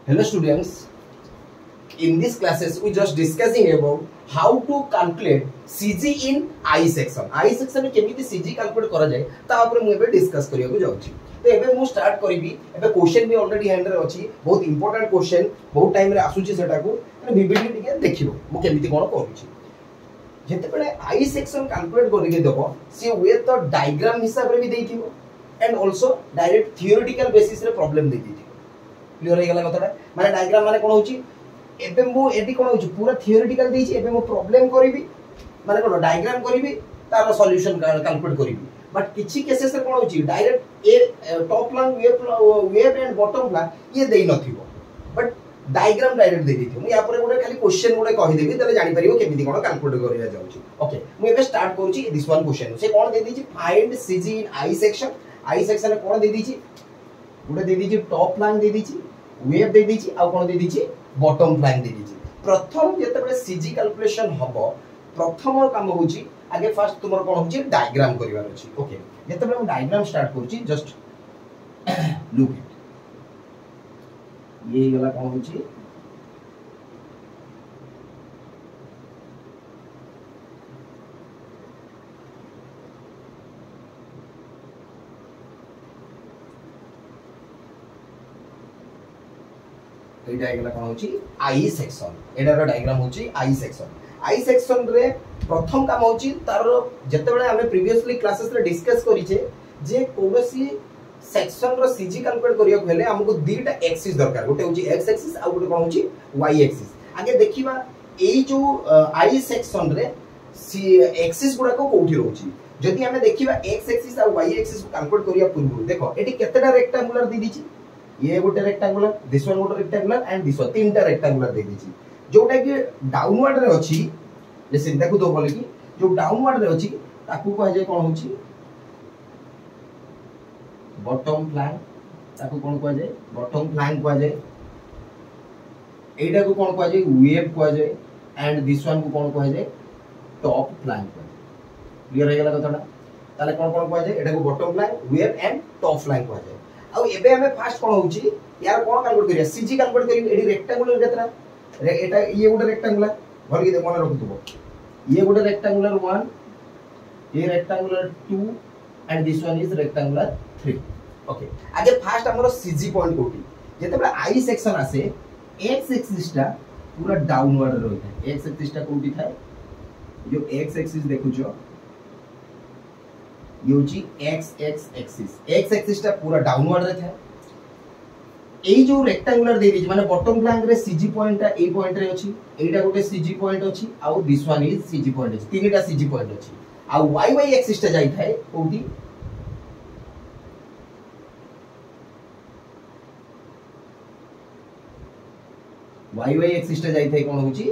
Hello students, in this classes we just discussing about how to calculate CG in I section. I section में केमिति CG calculate करा जाए ता ऊपर मु एबे डिस्कस करिया को जाउची। तो एबे मु स्टार्ट करिबी। एबे क्वेश्चन भी ऑलरेडी हैंड रे अछि, बहुत इंपोर्टेंट क्वेश्चन बहुत टाइम रे आसुची सेटा को विभिन्न टिके देखिबो मु केमिति कोन करूची। जेते बेले I section calculate करिके देबो सी वे तो डायग्राम हिसाब रे भी देइथिबो and also direct theoretical basis रे प्रॉब्लम दे दिथिबो। क्लियर हो गेला कथाटा माने डायग्राम माने कोन होची एबे मु एडी कोन होची पूरा थियोरेटिकल देइची एबे मु प्रॉब्लम करिवि माने कोन डायग्राम करिवि तार सॉल्यूशन कैलकुलेट करिवि बट किछि केसेस रे कोन होची डायरेक्ट ए top line web and bottom ला ये देइ नथिबो बट डायग्राम डायरेक्ट दे दिथिबो मु या पर गोटे खाली क्वेश्चन गोटे कहि देबी तले जानि परिबो केमिति कोन कैलकुलेट करिया जाउची। ओके मु एबे स्टार्ट करूची दिस वन क्वेश्चन से कोन दे दिची find CG in I section रे कोन दे दिची गोटे दे दिची टॉप लाइन दे दिची वेव दे दीची आ कोन दे दीची बॉटम लाइन दे दीची। प्रथम जेते बळे सीजी कैलकुलेशन हबो प्रथम काम होची आगे फर्स्ट तुमर कोन होची डायग्राम करिवार अछि। ओके जेते बळे हम डायग्राम स्टार्ट करूची जस्ट लुक इट ये गला कोन होची ए डायग्राम कोन होची आई सेक्शन एडार डायग्राम होची आई सेक्शन रे प्रथम काम होची तार जते बेले हमें प्रीवियसली क्लासेस रे डिस्कस करिचे जे कोनोसी सेक्शन रो सीजी कैलकुलेट करिया हेले हमको दीटा एक्सिस दरकार गोटे होची एक्स एक्सिस आ गोटे कोन होची वाई एक्सिस। आगे देखिबा एई जो आई सेक्शन रे एक्सिस गुडा को कोठी रहउची जदि हमें देखिबा एक्स एक्सिस आ वाई एक्सिस को कैलकुलेट करिया पूर्व देखो एटी केतेटा रेक्टेंगुलर दी दीची ये गोटे रेक्टेंगुलर दिस वन गोटे रेक्टेंगुलर एंड दिस वन तीनटा रेक्टेंगुलर दे दीची जोटा कि डाउनवर्ड रे अछि लिसन देखु तो बोले कि जो डाउनवर्ड रे अछि ताकू कह जाय कोन होची बॉटम फ्लैंक ताकू कोन कह जाय बॉटम फ्लैंक कह जाय एटा को कोन कह जाय वेव कह जाय एंड दिस वन को कोन कह जाय टॉप फ्लैंक क्लियर हो गेला कथाटा ताले कोन कोन कह जाय एटा को bottom flank wave and top flank कह जाय। अब एबे हमें फास्ट कोन होची यार कोन कैलकुलेट करिया सीजी कैलकुलेट करी एडी रेक्टेंगुलर केतरा एटा ये गोटे रेक्टेंगुलर भल के मन रखुतबो ये गोटे रेक्टेंगुलर 1 ये rectangular 2 and this one is rectangular 3। Okay आगे फास्ट हमरो सीजी पॉइंट कोठी जेते बले आई सेक्शन आसे एक्स एक्सिस टा पूरा डाउनवर्ड रहै है एक्स एक्सिस टा कोठी थाए जो एक्स एक्सिस देखुछो योची एक्स एक्सिस टा पूरा डाउनवर्ड रे था एई जो रेक्टेंगुलर दे दिज माने बॉटम फ्लैंक रे सीजी पॉइंट ता ए पॉइंट रे अछि एटा गोटे सीजी पॉइंट अछि आ this one is CG point अछि तीनटा सीजी पॉइंट अछि आ वाई वाई एक्सिस ता जाई थाए कोठी वाई वाई एक्सिस ता जाई थाए कोन होची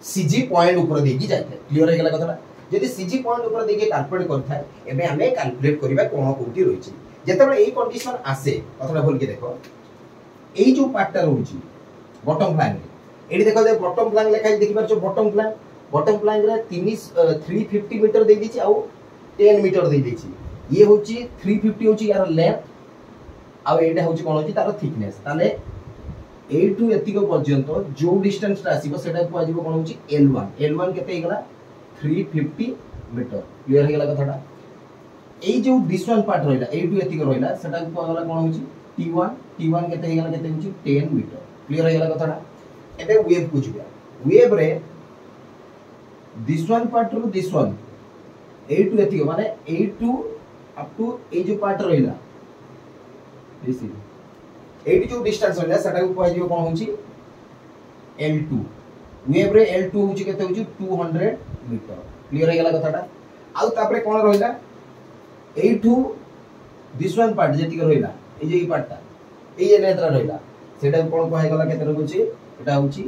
सीजी पॉइंट ऊपर देकी जाई थाए। क्लियर हो गेला कथाटा जदि सीजी पॉइंट ऊपर देके कैलकुलेट करथाय एबे हमें कैलकुलेट करबा कोन कोठी रहिछि जेते बेले एई कंडीशन आसे कथाटा बोल के देखो एई जो पार्टटा रहउछि बॉटम फ्लैंक एडी देखो जे बॉटम फ्लैंक लेखा देखि परछो बॉटम फ्लैंक रे 350 मीटर दे दिछि आ 10 मीटर दे दिछि ये होछि 350 होछि यार लेंथ आ एटा होछि कोन होछि तार थिकनेस ताले ए टू एतिको पर्यंत जो डिस्टेंस ता आसीबो सेटा को आजिबो कोन होछि L1 केते हेगला 350 मीटर। क्लियर हो गेला कथाटा एई जो दिस वन पार्ट रहला ए टू एतिको रहला सेटा को कहला कोन होछि T1 केते हेगला केते होछि 10 मीटर। क्लियर हो गेला कथाटा एबे वेव को जिबा वेव रे दिस वन पार्ट रो दिस वन ए टू एतिको माने A two up to A जो पार्ट रहला दिस एटी जो डिस्टेंस रहला सेटा को कहजिबो कोन होछि L2 वेव रे L2 होछि केते होछि 200 मीटर। क्लियर हो गेला कथाटा आउ तापरे कोन रहला A2 दिस वन पार्ट जेति रहला ए जे पार्टटा ए जे नेत्रा रहला सेटा कोन कहै गला केते रहउछि एटा होछि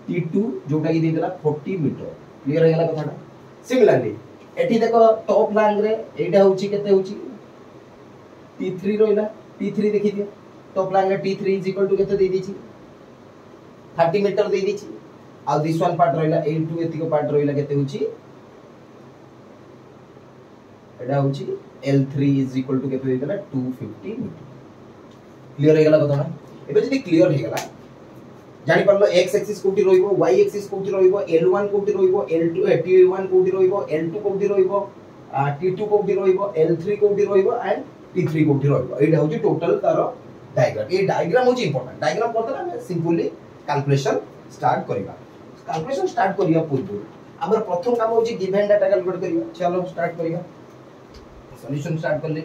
T2 जोटा कि देला 40 मीटर। क्लियर हो गेला कथाटा सिमिलरली एठी देखो टॉप लाइन रे एटा होछि केते होछि T3 रहला T3 देखि दियो टॉप लाइन रे T3 इज इक्वल टू केते दे दिछि 30 मीटर दे दिछि आ दिस वन पार्ट रहला A2 एतिको पार्ट रहला केते होछि एटा होछि L3 इज इक्वल टू केते देला 250 मीटर। क्लियर हो गेला कथाटा एबे जदी क्लियर हे गला जानि परलो x एक्सिस कोठी रहइबो y एक्सिस कोठी रहइबो l1 कोठी रहइबो l2 t1 कोठी रहइबो l2 कोठी रहइबो t2 कोठी रहइबो l3 कोठी रहइबो एंड t3 कोठी रहइबो एटा होची टोटल तारो डायग्राम ये डायग्राम होची इंपोर्टेंट डायग्राम करतला हम सिंपली कैलकुलेशन स्टार्ट करिबा कैलकुलेशन स्टार्ट करिया पूर्व हमर प्रथम काम होची गिवन डाटा कैलकुलेट करिया चलो स्टार्ट करिया सॉल्यूशन स्टार्ट कर ले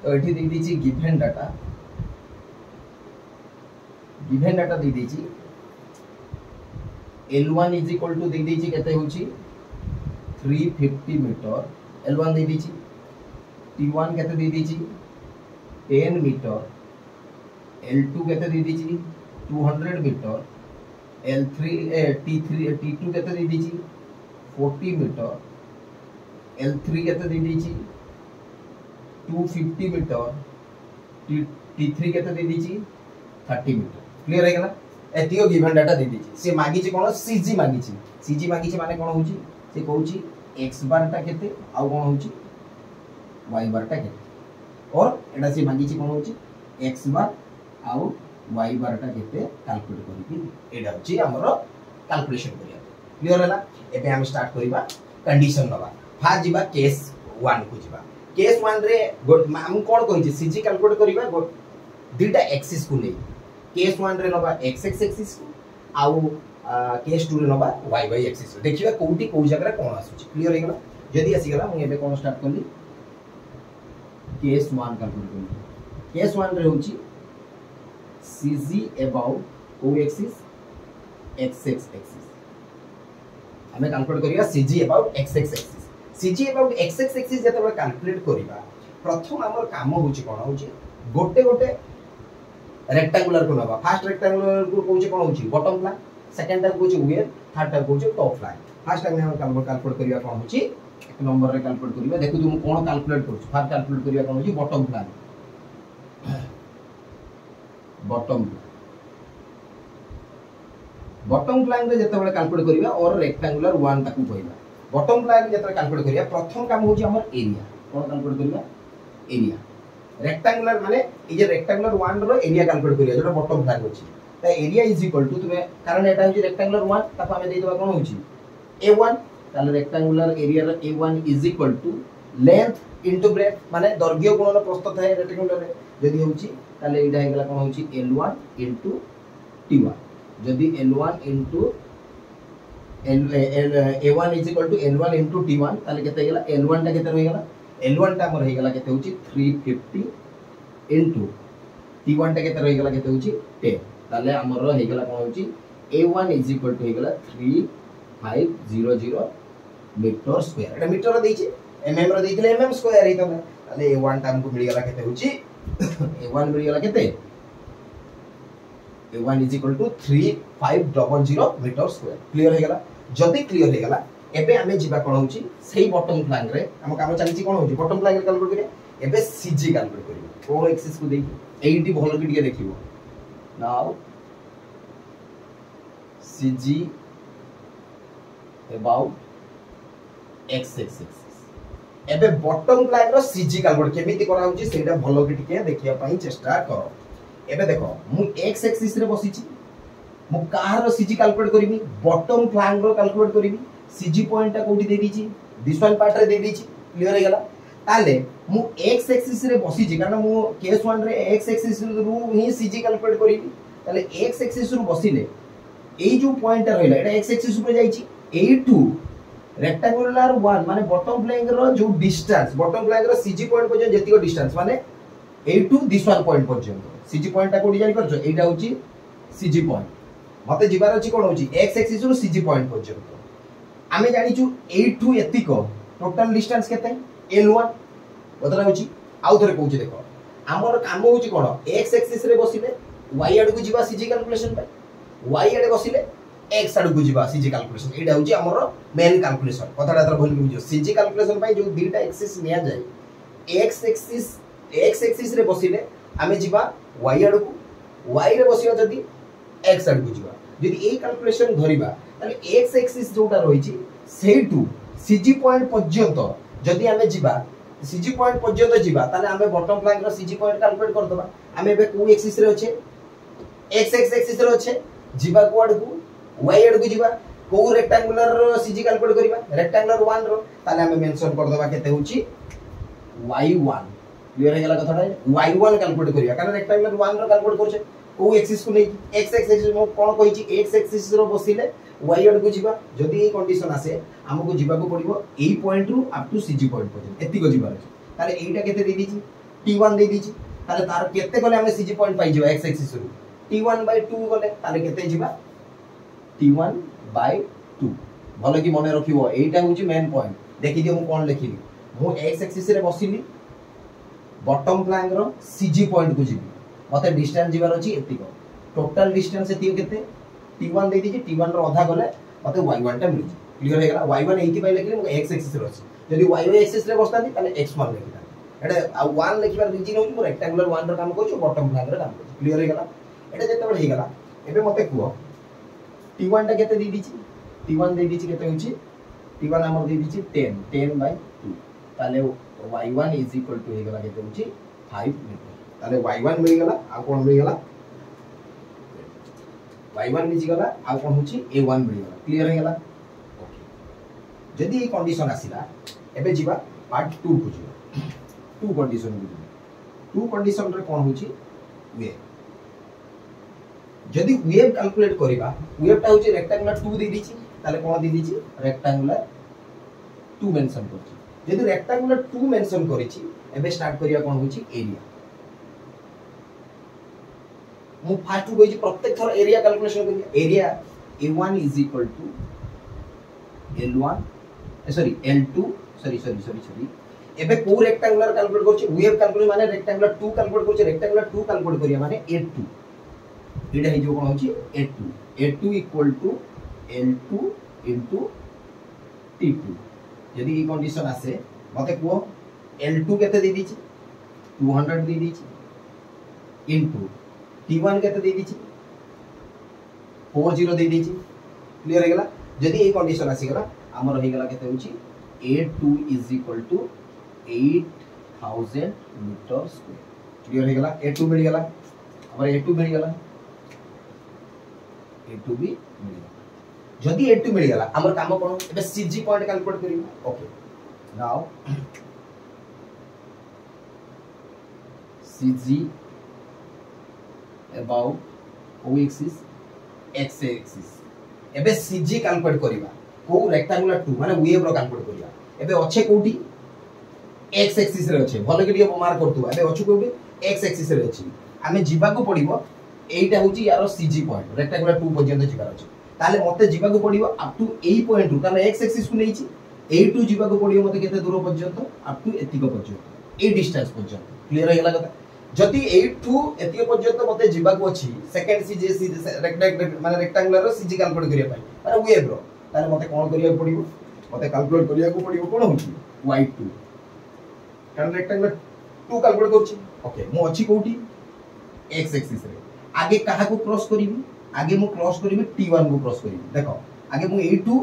तो एठी दे दीची गिवन डाटा दे दीची L1 इज इक्वल टू दे दीची केते होची 350 मीटर L1 दे दीची T1 केते दे दीची 10 मीटर L2 केते दे दीची 200 मीटर L3 T3 T2 केते दे दीची 40 मीटर L3 केते दे दीची 250 मीटर T3 केते दे दीची 30 मीटर क्लियर है गला एतियो गिवन डाटा दे दीची से मागी छि कोन सीजी मागी छि माने कोन होची से कहूची x बार टा केते आ कोन होची y बार टा केते और एडा से मागी छि कोन होची x बार आ y बार टा केते कैलकुलेट करिकि एडा होची हमरो कैलकुलेशन करिया क्लियर हैला एबे हम स्टार्ट करिबा कंडीशन नबा फास्ट जिबा केस 1 को जिबा केस 1 रे हम कोन कहि छि सीजी कैलकुलेट करिबा दुटा एक्सिस को नै केस 1 रे नबा x एक्सिस को आउ केस 2 रे नबा y एक्सिस देखिबा कोउटी को जगह कोन आसुची क्लियर हे गला जदी आसी गला हम एबे कोन स्टार्ट करली केस 1 कैलकुलेट करली केस 1 रे होची cg about o axis x axis हमें कैलकुलेट करिया cg about x axis cg about x axis जते बे कैलकुलेट करिबा प्रथम हमर काम होची कोन होची गोटे गोटे रेक्टेंगुलर को नबा फर्स्ट रेक्टेंगुलर को कोचे कोन होची bottom plan second type Koche where third type Koche top plan first time हम कैलकुलेट करिया कोन होची एक नंबर रे कैलकुलेट करिया देखु तुम कोन कैलकुलेट करछ फर्स्ट कैलकुलेट करिया कोन होची बॉटम प्लान बॉटम प्लान रे जते बळे कैलकुलेट करिया और रेक्टेंगुलर 1 ताकू कहबा बॉटम प्लान जते कैलकुलेट करिया प्रथम काम होची हमर एरिया कोन कैलकुलेट करिया एरिया रेक्टेंगुलर माने ए जे रेक्टेंगुलर 1 रो एरिया कैलकुलेट करिया जेटा बॉटम फ्लैग होची त एरिया इज इक्वल टू तुमे कारण एटा होची रेक्टेंगुलर 1 ताको हमें देइ देबा कोन होची a1 ताले रेक्टेंगुलर एरिया रो a1 is equal to length into breadth माने दैर्घ्य गुणन प्रस्थ थाए रेक्टेंगुलर रे जदी होची ताले एटा हेगला कोन होची l1 इनटू t1 जदी l1 into a1 is equal to l1 into t1 ताले केते हेगला l1 टा केते होइगला L1 टा हमर हेगला केते होची 350 इनटू T1 टा केते रहिगला केते होची 10 ताले हमर हेगला कोन होची A1 इज इक्वल टू हेगला 3500 मीटर स्क्वायर एटा मीटर रे देइची mm रे देइतले mm स्क्वायर हेतले ताले A1 टा हमको मिल गेला केते होची A1 मिल गेला केते A1 is equal to 3500 meter square clear हे गेला जदी क्लियर हे गेला एबे हमें जिबा कोन होची सही बॉटम प्लान रे हम काम चलची कोन होची बॉटम प्लान रे कैलकुलेट करिया एबे सीजी कैलकुलेट करिया कोन एक्सिस को देखि एटी भलो कि दिके देखिबो now CG about x axis एबे बॉटम प्लान रो सीजी कैलकुलेट केमिति करा होची सेटा भलो कि दिके देखिया पई चेष्टा करो एबे देखो मु x एक्सिस रे बसिची मु कार रो सीजी कैलकुलेट करबी बॉटम प्लान रो कैलकुलेट करबी सीजी पॉइंट टा कोठी दे दीची दिस वन पार्ट रे दे दीची क्लियर हे गेला ताले मु x एक्सिस रे बसिची कारण मु केस 1 रे x एक्सिस रू ही सीजी कैलकुलेट करिबी ताले x एक्सिस रू बसिले एई जो पॉइंट टा रहला एटा x एक्सिस रे जाईची a2 रेक्टेंगुलर 1 माने बॉटम प्लेन रो जो डिस्टेंस बॉटम प्लेन रो सीजी पॉइंट पर्यंत जेतिको डिस्टेंस माने a2 दिस वन पॉइंट पर्यंत सीजी पॉइंट टा कोठी जानि परछो एटा होची सीजी पॉइंट मते जिबार अछि कोन होची x एक्सिस रो सीजी पॉइंट पर्यंत आमे जानि छु a2 एतिको टोटल डिस्टेंस केते l1 बदला होची आउ थरे कहूची देखो हमर काम होची कोन x एक्सिस रे बसिले y आड को जिबा सीजी कैलकुलेशन पे y आड बसिले x आड को जिबा सीजी कैलकुलेशन एटा होची हमर मेन कैलकुलेशन कथाटा तर भल बुझियो सीजी कैलकुलेशन पई जो दुटा एक्सिस निया जाय x एक्सिस रे बसिले आमे जिबा y आड को y रे बसियो जदी x आड को जिबा जदी ए कैलकुलेशन धरिबा ताले x एक्सिस जोटा रहिची सेटू सीजी पॉइंट पर्यंत जदी हमें जिबा सीजी पॉइंट पर्यंत जिबा ताले हमें बॉटम प्लान रो सीजी पॉइंट कैलकुलेट कर दबा हमें बे को एक्सिस रे अछि x x एक्सिस रे अच्छे जीवा कोड को y एड को जीवा को रेक्टेंगुलर रो सीजी कैलकुलेट करिबा रेक्टेंगुलर 1 रो ताले हम मेंशन कर दबा केते होची y1 क्लियर हे गेला कथाडा y1 कैलकुलेट करिया कारण रेक्टेंगुलर 1 रो कैलकुलेट करछे को एक्सिस को नै x x एक्सिस मो कोन कहिची x एक्सिस रो बसिले y एड को जीवा जदी ए कंडीशन आसे हमको जीवा को पड़िबो ए पॉइंट रु अप टू सीजी पॉइंट पर्यंत एति को जीवा ताले एटा केते दे दीची t1 दे दीची ताले तार केते गले हम सीजी पॉइंट पाइ जीवा x एक्सिस रु t1/2 गले ताले केते जीवा t1/2 भलो कि मने रखिबो एटा होची मेन पॉइंट देखि दियो मु कोन लिखिली मु x एक्सिस रे बसिली बॉटम फ्लैंग रो सीजी पॉइंट को जीवी मते डिस्टेंस जीवार अछि एतिको टोटल डिस्टेंस एतिको केते t1 दे दीची t1 रो आधा गले मते y1 टा मिलि क्लियर हे गेला y1 एति पय लिखिली मु x एक्सिस रे अछि यदि y एक्सिस रे बसतानी ताले x1 लिखिता एटा 1 लिखिबार रीजन होची मु रेक्टेंगुलर 1 रो काम करछु बॉटम फ्लैंग रो काम करछु क्लियर हे गेला एटा जेते बड हे गेला एबे मते कुओ t1 टा केते दे दीची t1 दे दीची केते होची t1 हमर दे दीची 10/2 ताले y1 इज इक्वल टू हे गेला केते होची 5 मीटर ताले y1 मिल गेला आ कोन मिल गेला y1 मिल गेला आ कोन होची a1 मिल गेला क्लियर हे गेला ओके जदी ए कंडीशन आसिला एबे जीवा पार्ट 2 को जीवा 2 कंडीशन को जीवा 2 कंडीशन रे कोन होची वेव जदी वेव कैलकुलेट करिबा वेव ता होची रेक्टेंगुलर 2 दे दीची ताले कोन दे दीची रेक्टेंगुलर 2 मेंशन करची यदि रेक्टेंगुलर 2 मेंशन करिछि एबे स्टार्ट करिया कोन होछि एरिया मु फास्ट कोइछि प्रत्येक थर एरिया कैलकुलेशन करिया area a1 is equal to l1 sorry l2 sorry एबे को रेक्टेंगुलर कैलकुलेट करछि वेव कैलकुलेट माने रेक्टेंगुलर 2 कैलकुलेट करछि रेक्टेंगुलर 2 कैलकुलेट करिया माने a2 एटा हे जो कोन होछि a2 equal to l2 into t2 यदि ई कंडीशन आसे मते को L2 केते दे दीची 200 दे दीची इनटू T1 केते दे दीची 40 दे दीची क्लियर हे गेला यदि ई कंडीशन आसी गेला हमर हे गेला केते होची A2 is equal to 8000 meter square clear हे गेला A2 मिल गेला हमर A2 मिल गेला A2 भी मिल गेला जदी A2 मिल गेला हमर काम कोन एबे CG पॉइंट कैलकुलेट करियो okay now CG about O axis X axis एबे CG कैलकुलेट करिबा को रेक्टेंगुलर 2 माने वेव रो कैलकुलेट करिया एबे अच्छे कोठी X एक्सिस रे अच्छे भलो के दियो मार्क करतु एबे अच्छे कोठी X एक्सिस रे अछि हमें जीवा को पड़िबो एटा होची यारो CG पॉइंट रेक्टेंगुलर 2 पर्यंत जीवा अछि ताले मते जीवा को पड़िबो अप टू ए पॉइंट रु कारण x एक्सिस को लेछि a2 जीवा को पड़िबो मते केते दूर पर्यंत अप टू एतिको पर्यंत ए डिस्टेंस पर्यंत क्लियर हे गेला कथा जति a2 एतिको पर्यंत मते जीवा को अछि सेकंड सीजी रेक्टेंगुलर माने रेक्टेंगुलर रो सीजी कैलकुलेट करिया पाई माने वेव रो ताले मते कोन करिया पड़िबो मते कैलकुलेट करिया को पड़िबो कोन होछि y2 कारण रेक्टेंगुलर 2 कैलकुलेट करछि ओके मो अछि कोठी x एक्सिस रे आगे कहा को क्रॉस करिवि आगे मु क्रॉस करिवि t1 को क्रॉस करिवि देखो आगे मु a2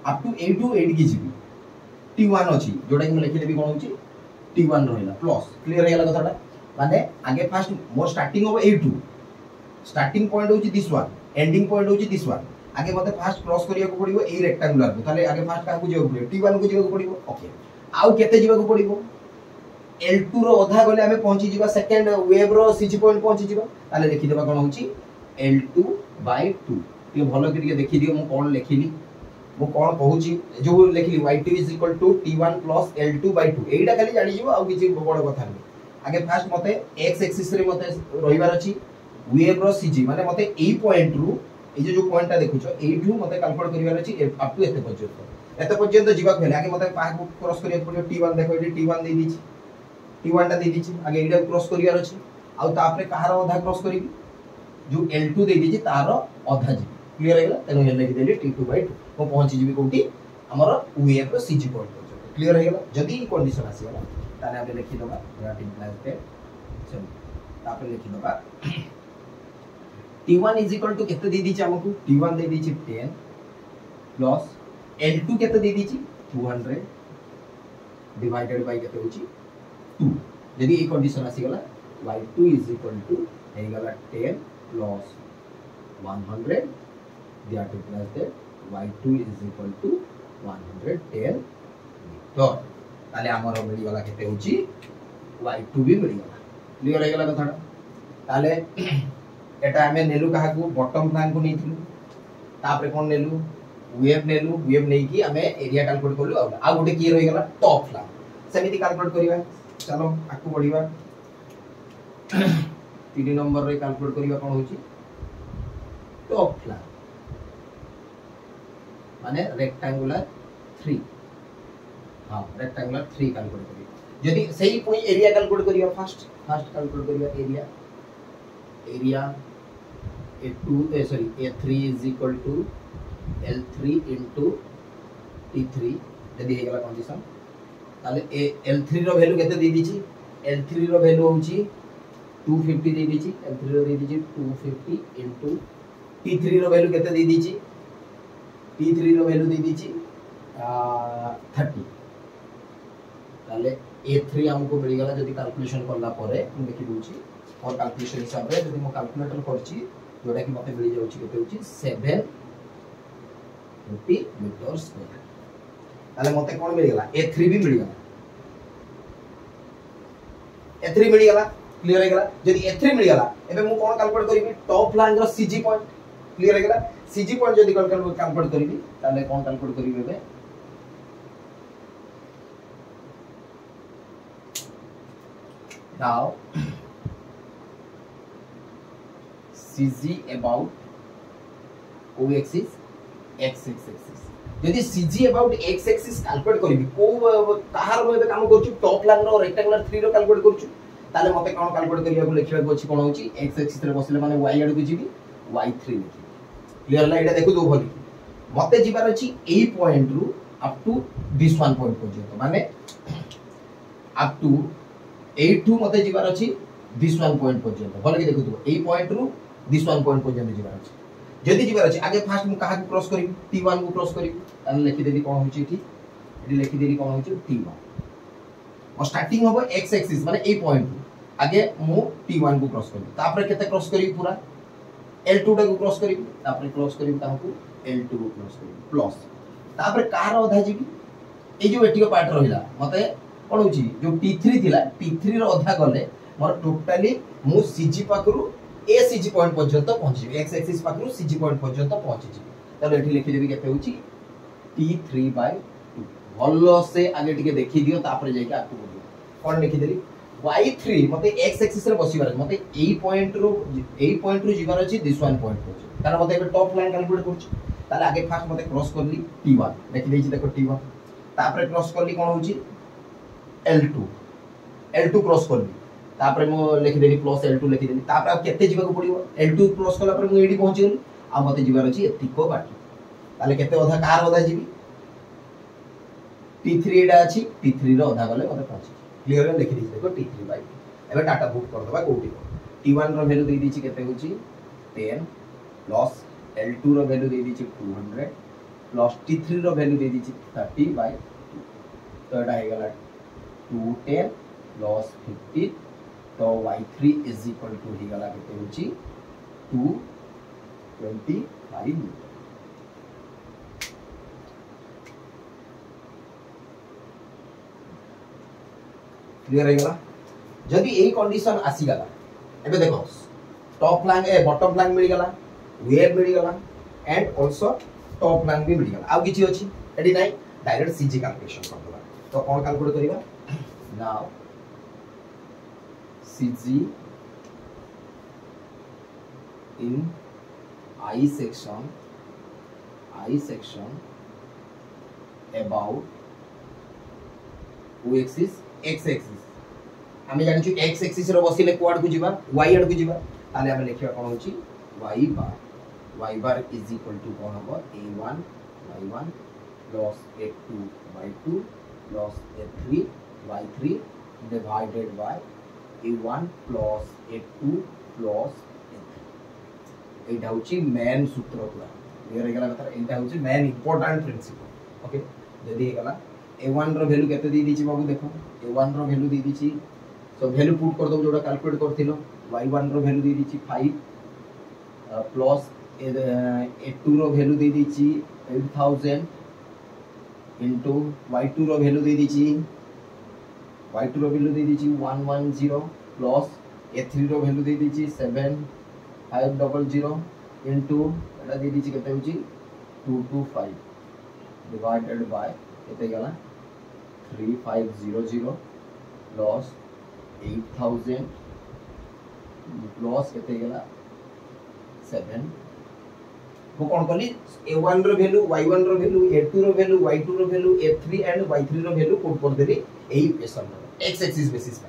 अप टू a2 8 की जीवी t1 अछि जोडा कि मु लिखि देबी कोन होछि t1 रहला प्लस क्लियर हे गेला कथाटा माने आगे फास्ट मोर starting of a2 starting point होछि दिस वन एंडिंग पॉइंट होछि दिस वन आगे मते फास्ट क्रॉस करिया को पड़िबो ए रेक्टेंगुलर को ताले आगे फास्ट का को जेबो पड़िबो t1 को जेबो पड़िबो ओके आउ केते जेबो पड़िबो L2 रो आधा गले हमें पहुंची जीवा सेकंड वेव रो सीजी पॉइंट पहुंची जीवा ताले लिखि देबा कोन होछि L2/2 ये भलो के देखि दियो मु कोन लिखिली मु कोन कहूची जो लिखिली y2 = t1 + L2/2 एटा खाली जानि जीवो आ किछि बड़ कथा नै आगे फास्ट मते x एक्सिस रे मते रहिबार अछि वेव रो सीजी माने मते ए पॉइंट रु ए जो पॉइंटटा देखुछो एठू मते कैलकुलेट करिवार अछि अप टू एते पर्यंत जीवा भेले आगे मते पाह को क्रॉस करिया पड़ियो t1 देखो एटी t1 दे दिछि t1 टा दे दिछि आगे एटा क्रॉस करिवार अछि आ तापरे कहार आधा क्रॉस करिवि जो L2 दे दिछि तारो आधा जी क्लियर हे गेला तनो हे लिखि देली t2/2 को पहुंची जीवी कोठी हमर वेव रो सीजी पॉइंट पर क्लियर हे गेला जदी कंडीशन आसी गेला ताने आबे लिखि दबा ग्राफ इम्प्लाइज पे चलो तापरे लिखि दबा t1 केते दे दिछि हमकु t1 दे दिछि 10 प्लस L2 केते दे दिछि 200 डिवाइडेड बाय केते होछि 2 यदि ए कंडीशन आसी गेला y2 हे गेला 10 plus 100 that implies that y2 is equal to 110 metre ताले हमर मिली गला केते होची y2 भी मिली गला क्लियर हे गला कथाटा ताले एटा हमें नेलु काहा को बॉटम प्लान को नेथिलु तापरे कोन नेलु वेव नै कि हमें एरिया कैलकुलेट करलु आ गोटे की रहि गला टॉप प्लान सेमिति कैलकुलेट करिवा चलो आकु बढ़िवा 3 नंबर रे कैलकुलेट करिवा कोन होची टॉप प्लान माने रेक्टेंगुलर 3 हां रेक्टेंगुलर 3 कैलकुलेट करिवा यदि सही कोई एरिया कैलकुलेट करिवा फर्स्ट कैलकुलेट करिवा area A3 is equal to L3 into T3 यदि हे गला कंडीशन ताले L3 रो वैल्यू केते दे दीची L3 रो वैल्यू होची 250 दे दीची L3 रो दे दीची 250 into T3 रो वैल्यू केते दे दीची T3 रो वैल्यू दे दीची 30 ताले A3 हमको मिल गला जदी कैलकुलेशन करला परे हम देखि दूची और कैलकुलेशन हिसाब रे जदी मो कैलकुलेटर करची जोडा कि मते मिल जाउची केते होची 750 मीटर स्क्वायर ताले मते कोन मिल गला A3 भी मिल गला A3 मिल गला क्लियर हे गला जदी A3 मिल गला एबे मु कोन कैलकुलेट करिवि टॉप लाइन रो CG पॉइंट क्लियर हे गला CG पॉइंट जदी कैलकुलेट करिवि ताले कोन कैलकुलेट करिवि एबे now CG about O axis x axis यदि CG about x axis कैलकुलेट करिवि को ताहार में काम करछु टॉप लाइन रो रेक्टेंगुलर 3 रो कैलकुलेट करछु ताले मते कोन कैलकुलेट करिया को लिखिबा को अछि कोन होछि x axis रे बसले माने y आडू जिबी y3 लिखि क्लियर ला एटा देखु दो भली मते जिबार अछि ए पॉइंट रु up to this one point पर्यंत माने अप टू A2 मते जिबार अछि दिस वन पॉइंट पर्यंत भले कि देखु दो ए पॉइंट रु दिस वन पॉइंट पर्यंत जिबार अछि जदी जिबार अछि आगे फास्ट मु कहा को क्रॉस करी T1 को क्रॉस करी ताले लिखि देली कोन होछि एठी लिखि देली कोन होछि T1 और स्टार्टिंग होबो x एक्सिस माने ए पॉइंट आगे मु T1 को क्रॉस करी तापर केते क्रॉस करी पूरा L2 को क्रॉस करी तापर क्रॉस करी ताको L2 को क्रॉस करी प्लस तापर कार अधा जीबी ए जो एटिको पार्ट रहिला मते कोन होछि जो T3 थिला T3 रो अधा गले मोर टोटली मु CG पाकरू ए CG पॉइंट पर्यंत पहुंची x एक्सिस पाकरू CG पॉइंट पर्यंत पहुंची तले एठी लिखि देबी केते होची T3/2 भलो से आगे टिके देखि दियो तापर जाय के आकु बोलियो कोन लिखि देली y3 मते x एक्सिस रे बसिबार मते ए पॉइंट रु जिबार अछि दिस वन पॉइंट पर कारण मते एबे टॉप लाइन कैलकुलेट करछि ताले आगे फास्ट मते क्रॉस करली T1 देखि देछि देखो T1 तापर क्रॉस करली कोन होछि L2 क्रॉस करली तापर मो लिखि देली प्लस L2 लिखि देली तापर अब केते जिबा को पड़िबो L2 क्रॉस करला पर मु एडी पहुंची गेली आ मते जिबार अछि एतिको बाकी ताले केते अधा कार अधा जिबी T3 एडा अछि T3 रो अधा गले मते पहुंची क्लियर लिखि देछि देखो T3/2 एबे डाटा बुक कर दबा कोठी T1 रो वैल्यू दे दिछि केते होछि 10 प्लस L2 रो वैल्यू दे दिछि 200 प्लस T3 रो वैल्यू दे दिछि 30/2 तो एडा हे गला 210 प्लस 50 तो y3 इज इक्वल टू ही गला केते होची 225 मीटर क्लियर हे गला जदी एई कंडीशन आसी गला एबे देखो टॉप लाइन ए बॉटम लाइन मिल गला वेव मिल गला एंड आल्सो टॉप लाइन भी मिल गला आ किछि अछि एडी नै डायरेक्ट सीजी कैलकुलेशन कर दबा तो कोन कैलकुलेट करिवा now CG in I section about O axis x axis हमें जानि छु x axis रो बसिले कोड को जिबा y आड को जिबा ताले हम लिखिबा कोन होची y bar is equal to कोन होबो a1 y1 plus a2 y2 plus a3 y3 divided by a1 plus a2 plus a3 एटा होची मेन सूत्र पूरा क्लियर हे गला कथा एटा होची मेन इंपोर्टेंट प्रिंसिपल ओके जदी हे गला a1 रो वैल्यू केते दी दिछि बाबू देखो a1 रो वैल्यू दी दिछि सो वैल्यू पुट कर दो जोडा कैलकुलेट करथिलो y1 रो वैल्यू दी दिछि 5 प्लस A2 रो वैल्यू दे दीची 8000 इनटू Y2 रो वैल्यू दे दीची Y2 रो वैल्यू दे दीची 110 प्लस A3 रो वैल्यू दे दीची 7500 इनटू एटा दे दीची केते होची 225 डिवाइडेड बाय केते गला 3500 प्लस 8000 प्लस केते गला 7 को कोन कली A1 रो वैल्यू Y1 रो वैल्यू A2 रो वैल्यू Y2 रो वैल्यू A3 एंड Y3 रो वैल्यू पुट कर देली एई इक्वेशन रो x एक्सिस बेसिस पे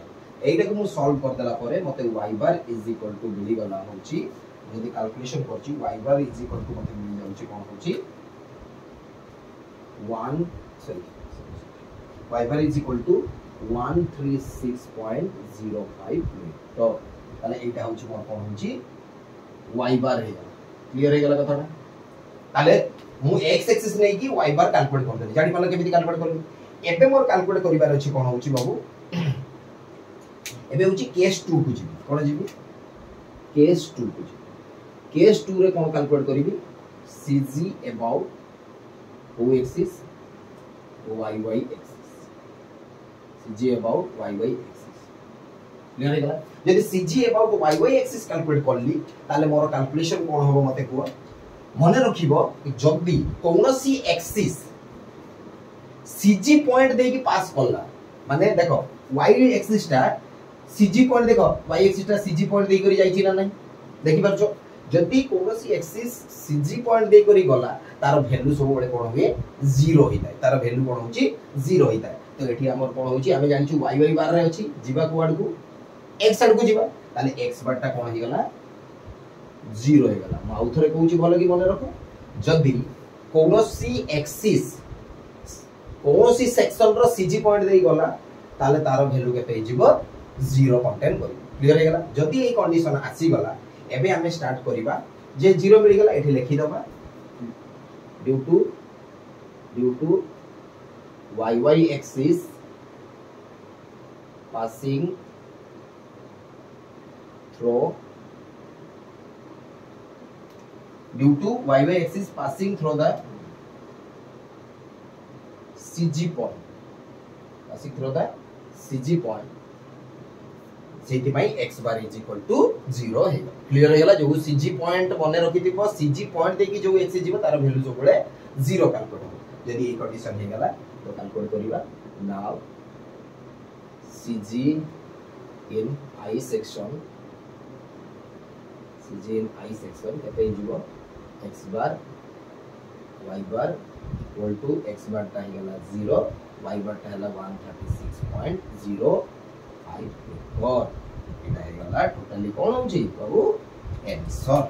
एइटा को मु सॉल्व कर देला परे मते y bar is equal to मिली गला होची यदि कैलकुलेशन करची y bar is equal to मते मिल जाउची कोन होची 1 sorry y bar is equal to 136.05 तो ताले एइटा होची कोन होची y बार हे क्लियर हे गला कथाटा ताले मु x एक्सिस नै की y बार कैलकुलेट कर देली जानि पाला केमिति कैलकुलेट करबी एबे मोर कैलकुलेट करिबार अछि कोन होची बाबू एबे होची केस 2 को जीबी कोन जीबी केस 2 को जीबी केस 2 रे कोन कैलकुलेट करिबी cg about o axis y axis cg about y axis clear हे गला यदि cg about y axis calculate करली ताले मोर कैलकुलेशन कोन होबो मते को मने रखिबो जदी कोनोसी एक्सिस cg पॉइंट दे की पास करला माने देखो y एक्सिस ता cg पॉइंट देखो y एक्सिस ता cg पॉइंट दे करी जाई छि ना नहीं देखि परछो जदी कोनोसी एक्सिस cg पॉइंट दे करी गला तार वैल्यू सब बळे कोन होए 0 होइताय तार वैल्यू कोन होची 0 होइताय तो एठी हमर कोन होची हमें जानिछु y बार रे अछि जीवा कुआड को x साइड को जीवा ताले x बार ता कोन हे गला 0 हे गला म आउथरे कहूची भलो की मने रखो जदी कोनोसी एक्सिस कोनोसी सेक्शन रो cg पॉइंट देई गला ताले तार वैल्यू केते हिजिबो 0 कंटेन करी क्लियर हे गला जदी ए कंडीशन आसी गला एबे हमें स्टार्ट करिबा जे 0 मिल गला एठी लिखि दबा due to y axis passing through due to y axis passing through the cg point सेति भाई x bar is equal to 0 है क्लियर हेला जो cg पॉइंट बने रखि दिबो cg पॉइंट देखि जो x जीव तार वैल्यू जो बळे 0 कैलकुलेट हो यदि ए कंडीशन हे गला तो कैलकुलेट करिबा now cg in i section केते जीव x bar y bar equal to x bar ता हे गला 0 y बार ता हला 136.054 और एटा हे गला टोटली कोन होची बाबू आंसर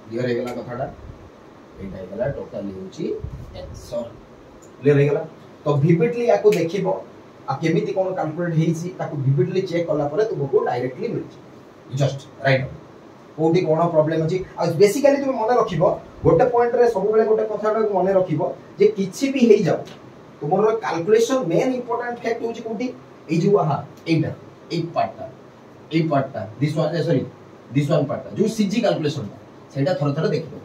क्लियर हे गला कथाटा एटा हे गला टोटली होची आंसर क्लियर हे गला तो विविडली याको देखिबो आ केमिति कोन कैलकुलेट हेइची ताको विविडली चेक करला परे तुमको डायरेक्टली मिलची जस्ट राइट कोठी कोन प्रॉब्लम अछि आ बेसिकली तुम मने रखिबो गोटे पॉइंट रे सब बेले गोटे कथाटा मने रखिबो जे किछि भी हेइ जाउ तुमरो कैलकुलेशन मेन इंपोर्टेंट फैक्ट होची कोठी ए जो आहा एटा ए पार्टटा दिस वन पार्टटा जो सीजी कैलकुलेशन सेटा थोर थोर देखिबो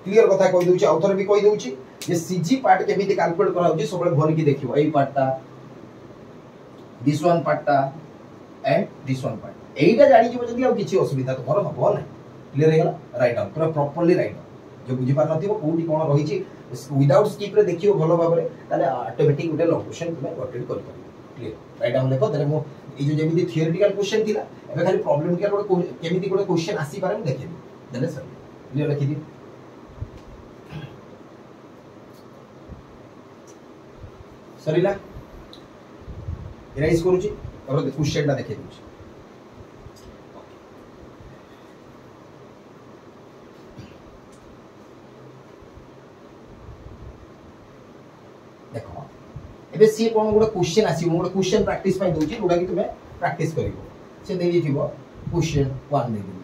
क्लियर कथा कहि दोछि आउथर भी कहि दोछि जे सीजी पार्ट केमिति कैलकुलेट करा होछि सबले भरि की देखिबो ए पार्टटा दिस वन पार्टटा एंड दिस वन पार्ट एइटा जानि जिवो जदी आ किछि असुविधा तोमर हबो नै क्लियर हे गला राइट डाउन पूरा प्रॉपर्ली राइट डाउन जो बुझी पार नथिबो कोठी कोन रहिछि विदाउट स्किप रे देखियो भलो भाबरे ताले ऑटोमेटिक गुटे लॉन्ग क्वेश्चन तुमे अटेंड करि पाबो क्लियर राइट डाउन देखो देले मो ए जो जेमिति थियोरेटिकल क्वेश्चन थिला एबे खाली प्रॉब्लम के गोटे केमिति गोटे क्वेश्चन आसी पारे म देखिबी देले सर क्लियर रखि दी सरीला इराइज करूची और क्वेश्चनटा देखि दूची देखो एबे सी कोन गोटे क्वेश्चन आसी गोटे क्वेश्चन प्रैक्टिस पय दोची जोडा कि तुमे प्रैक्टिस करिवो से देई दिथिबो क्वेश्चन 1 दे दिबो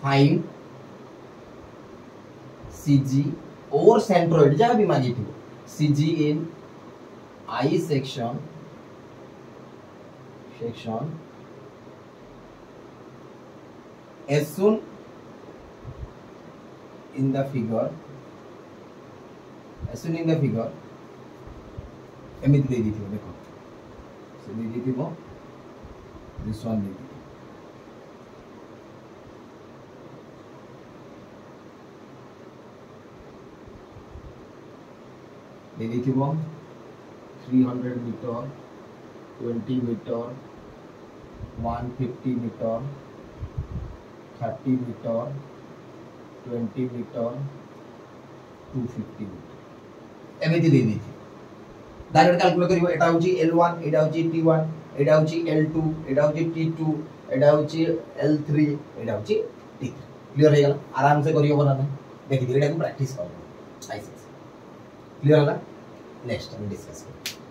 फाइंड सीजी और सेंट्रोइड जहां भी मांगी थी CG in I section as soon in the figure एमिति दे दीथिबो देखो से दे दीथिबो दिस वन दे दीथिबो 300 meter 20 meter 150 meter 30 meter 20 meter 250 meter एमिति दे दीथि डायरेक्ट कैलकुलेट करिवो एटा होची L1 एटा होची T1 एटा होची L2 एटा होची T2 एटा होची L3 एटा होची T3 क्लियर हे गला आराम से करियो बना देखि एटा को प्रैक्टिस करो क्लियर होला नेक्स्ट हम डिस्कस करें